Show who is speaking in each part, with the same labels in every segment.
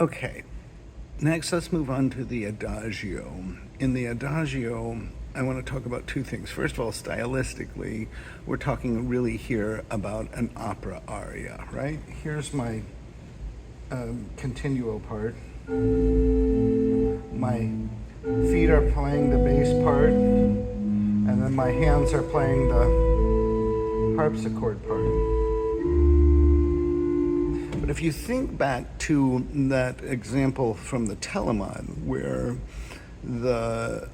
Speaker 1: Okay, next let's move on to the Adagio. In the Adagio, I want to talk about two things. First of all, stylistically, we're talking really here about an opera aria, right? Here's my continuo part. My feet are playing the bass part, and then my hands are playing the harpsichord part. But if you think back to that example from the Telemann, where the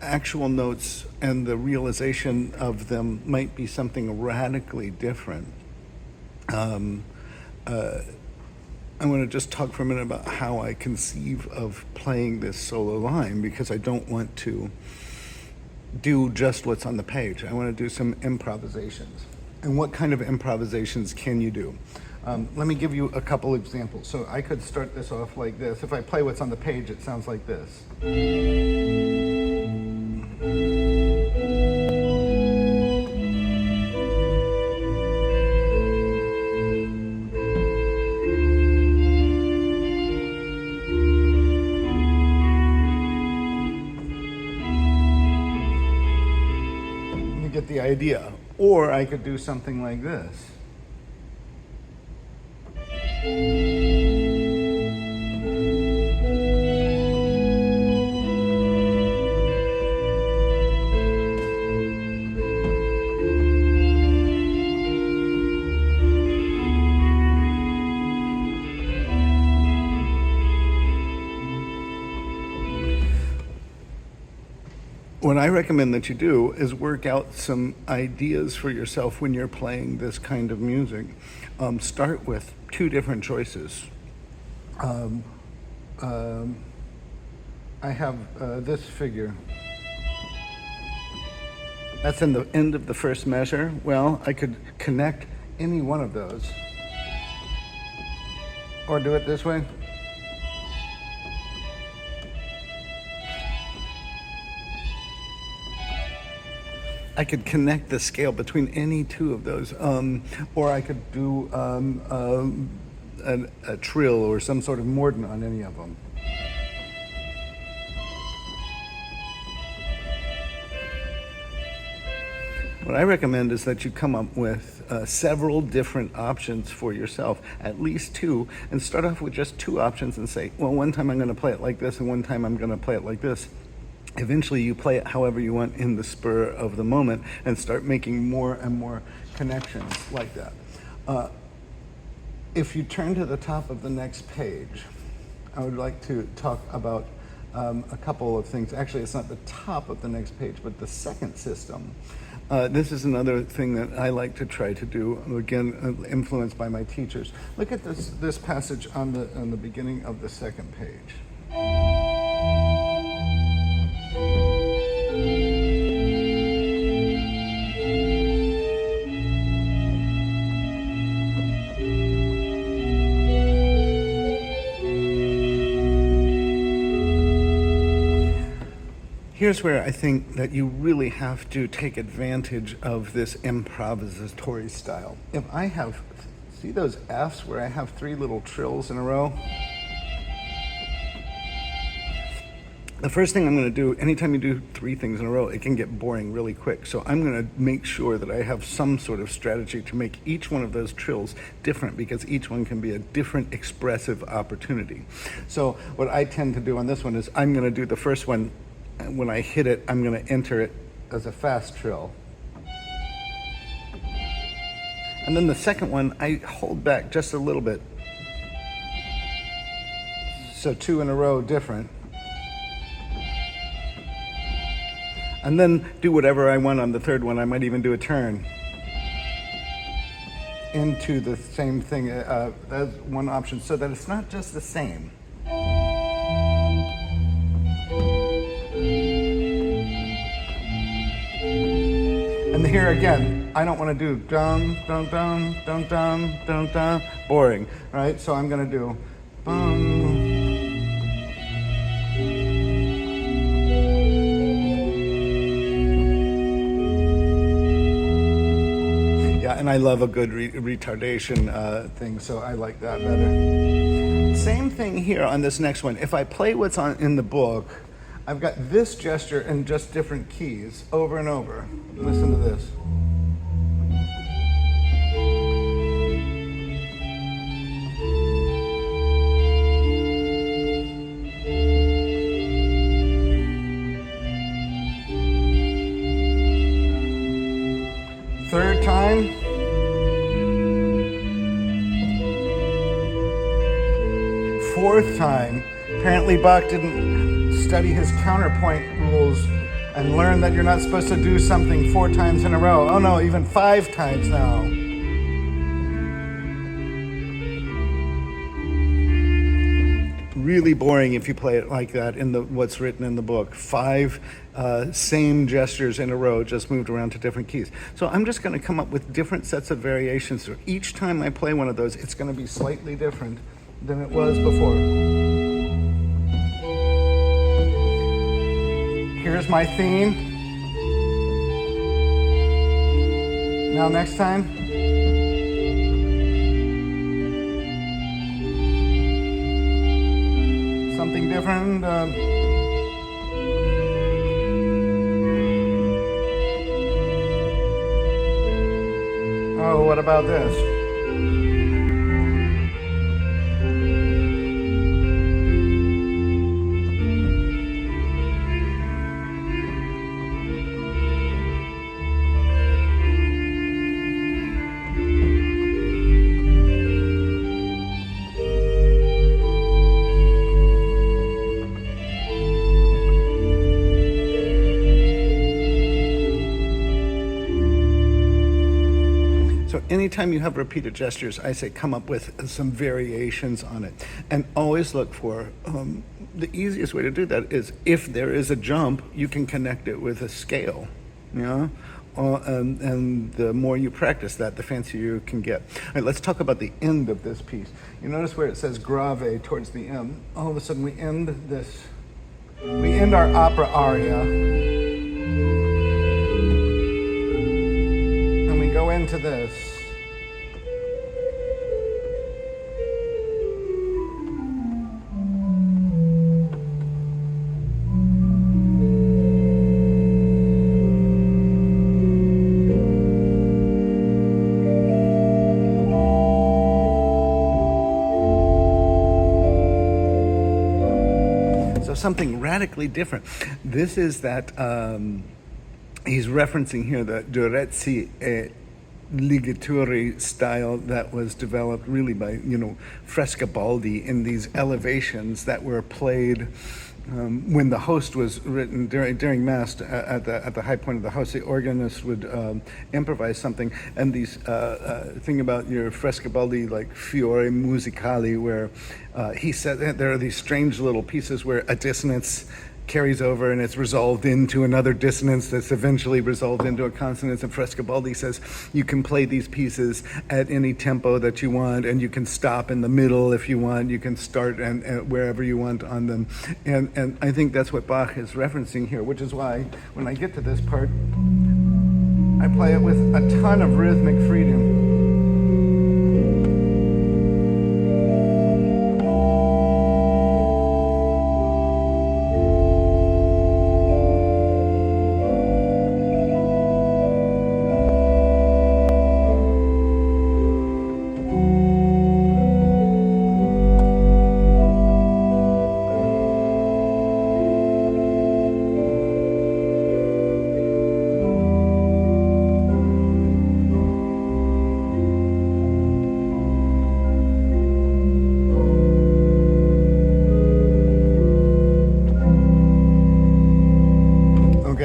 Speaker 1: actual notes and the realization of them might be something radically different, I want to just talk for a minute about how I conceive of playing this solo line, because I don't want to do just what's on the page. I want to do some improvisations. And what kind of improvisations can you do? Let me give you a couple examples. So I could start this off like this. If I play what's on the page, it sounds like this. You get the idea. Or I could do something like this. What I recommend that you do is work out some ideas for yourself when you're playing this kind of music. Start with two different choices. I have this figure. That's in the end of the first measure. Well, I could connect any one of those. Or do it this way. I could connect the scale between any two of those, or I could do a trill or some sort of mordant on any of them. What I recommend is that you come up with several different options for yourself, at least two, and start off with just two options and say, well, one time I'm going to play it like this and one time I'm going to play it like this. Eventually you play it however you want in the spur of the moment and start making more and more connections like that. If you turn to the top of the next page, I would like to talk about a couple of things. Actually, it's not the top of the next page, but the second system. This is another thing that I like to try to do, again, influenced by my teachers. Look at this passage on the beginning of the second page. Here's where I think that you really have to take advantage of this improvisatory style. If I have, see those Fs where I have three little trills in a row? The first thing I'm going to do, anytime you do three things in a row, it can get boring really quick. So I'm going to make sure that I have some sort of strategy to make each one of those trills different, because each one can be a different expressive opportunity. So what I tend to do on this one is I'm going to do the first one. When I hit it, I'm going to enter it as a fast trill. And then the second one, I hold back just a little bit. So two in a row different. And then do whatever I want on the third one. I might even do a turn into the same thing. That's one option, so that it's not just the same. And here again, I don't want to do dum, dum, dum, dum, dum, dum, dum, boring, right? So I'm going to do bum. And I love a good retardation thing, so I like that better. Same thing here on this next one, if I play what's in the book, I've got this gesture in just different keys over and over. Listen to this. Third time. Fourth time. Apparently Bach didn't study his counterpoint rules and learn that you're not supposed to do something 4 times in a row. Oh no, even 5 times now. Really boring if you play it like that in what's written in the book. 5 same gestures in a row, just moved around to different keys. So I'm just going to come up with different sets of variations. So each time I play one of those, it's going to be slightly different than it was before. Here's my theme. Now next time. Something different. Oh, what about this? Anytime you have repeated gestures, I say come up with some variations on it. And always look for, the easiest way to do that is if there is a jump, you can connect it with a scale, you know? And the more you practice that, the fancier you can get. All right, let's talk about the end of this piece. You notice where it says grave towards the end. All of a sudden we end this, we end our opera aria. And we go into this. Something radically different. This is that he's referencing here the Durezzi e ligature style that was developed really by Frescobaldi in these elevations that were played when the host was written during Mass at the high point of the house. The organist would improvise something, and these thing about your Frescobaldi like fiori musicali, where he said that there are these strange little pieces where a dissonance carries over and it's resolved into another dissonance that's eventually resolved into a consonance. And Frescobaldi says you can play these pieces at any tempo that you want, and you can stop in the middle if you want. You can start and wherever you want on them. And I think that's what Bach is referencing here, which is why when I get to this part, I play it with a ton of rhythmic freedom.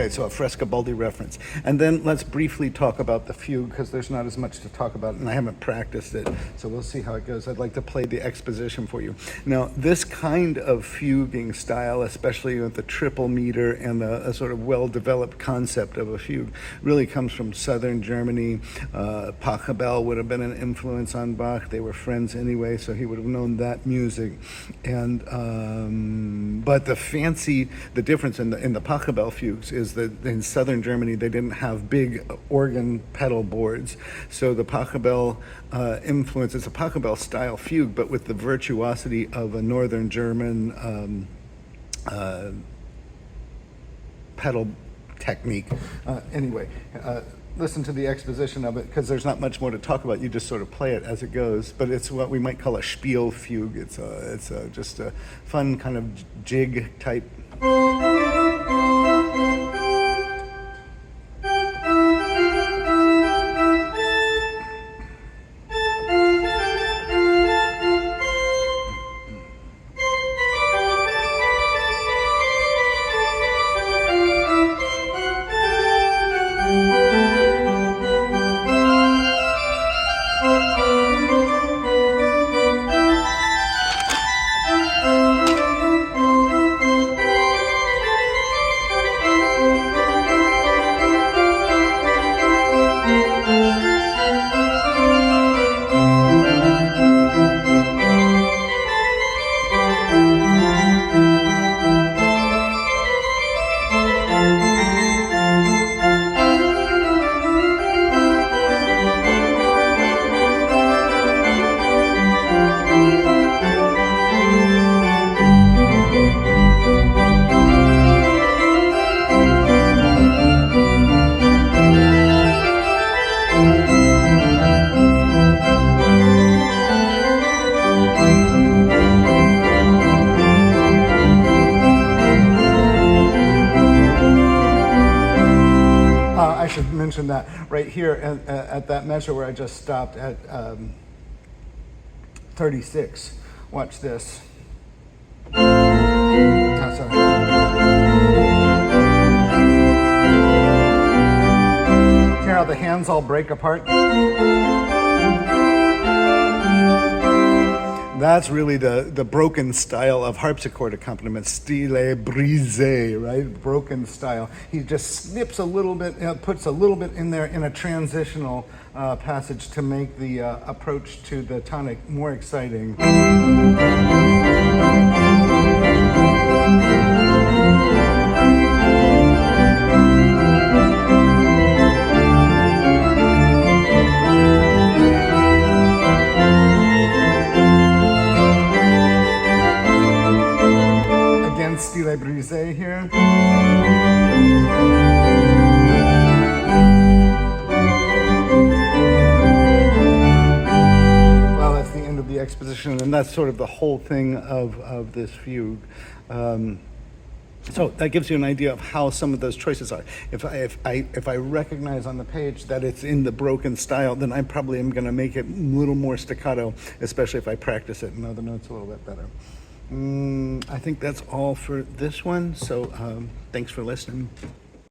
Speaker 1: So a Frescobaldi reference. And then let's briefly talk about the fugue, because there's not as much to talk about, and I haven't practiced it, so we'll see how it goes. I'd like to play the exposition for you. Now, this kind of fuguing style, especially with the triple meter and a sort of well-developed concept of a fugue, really comes from southern Germany. Pachelbel would have been an influence on Bach. They were friends anyway, so he would have known that music. And but the difference in the Pachelbel fugues is that in southern Germany, they didn't have big organ pedal boards. So the Pachelbel influence, it's a Pachelbel style fugue, but with the virtuosity of a northern German pedal technique. Anyway, listen to the exposition of it, because there's not much more to talk about. You just sort of play it as it goes. But it's what we might call a spiel fugue. It's just a fun kind of jig type. I should mention that right here at that measure where I just stopped at 36. Watch this. Oh, sorry. Hear how the hands all break apart? That's really the broken style of harpsichord accompaniment, stile brisé, right? Broken style. He just snips a little bit, puts a little bit in there in a transitional passage to make the approach to the tonic more exciting. Stile brisé here. Well, that's the end of the exposition, and that's sort of the whole thing of this fugue. So that gives you an idea of how some of those choices are. If I recognize on the page that it's in the broken style, then I probably am going to make it a little more staccato, especially if I practice it and know the notes a little bit better. I think that's all for this one. So thanks for listening.